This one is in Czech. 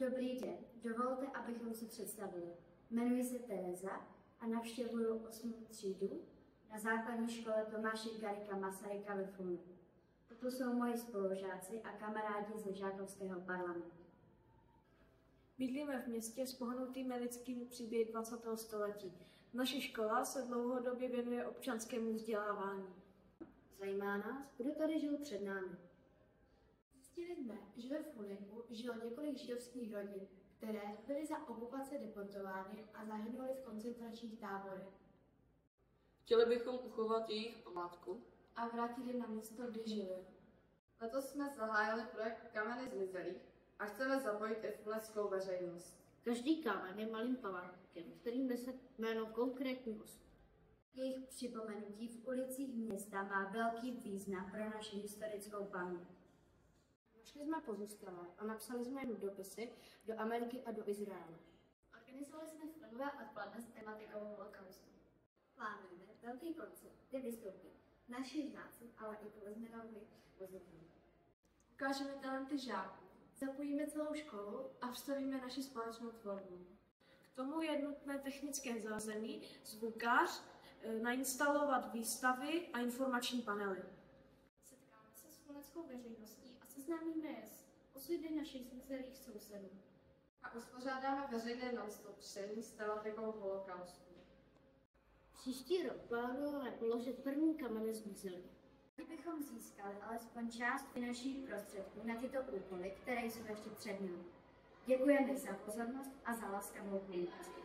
Dobrý den, dovolte, abychom se představili. Jmenuji se Tereza a navštěvuju 8. třídu na základní škole Tomáše Garrigua Masaryka ve Flunu. Toto jsou moji spolužáci a kamarádi ze žákovského parlamentu. Bydlíme v městě s pohnutými lidskými příběhy 20. století. Naše škola se dlouhodobě věnuje občanskému vzdělávání. Zajímá nás, kdo tady žil před námi. Zjistili jsme, že ve Fluniku žilo několik židovských rodin, které byly za okupace deportovány a zahynuly v koncentračních táborech. Chtěli bychom uchovat jejich památku A vrátili na místo, kde žili. Letos jsme zahájili projekt Kameny zmizelých a chceme zapojit i fluneckou veřejnost. Každý kámen je malým památníkem, kterým nese jméno konkrétní osoby. Jejich připomenutí v ulicích města má velký význam pro naši historickou paměť. Našli jsme pozůstalé a napsali jsme jim dopisy do Ameriky a do Izraele. Organizovali jsme filmové odpoledne s tematikou holokaustu. Plánujeme velký koncert, kde vystoupí naši žáci, ale i Plzeňanovi pozitivní. Ukážeme talenty žáků, zapojíme celou školu a vstavíme naši společnou tvorbu. K tomu je nutné technické zázemí, zvukář, nainstalovat výstavy a informační panely. Setkáme se s fluneckou veřejností a seznámíme je s osudy našich zmizelých sousedů. A uspořádáme veřejné non-stop čtení s tematikou holokaustu. Příští rok plánujeme položit první kameny zmizelých. Kdybychom získali alespoň část finančních prostředků na tyto úkoly, které jsou ještě před námi. Děkujeme za pozornost a za laskavou pomoc.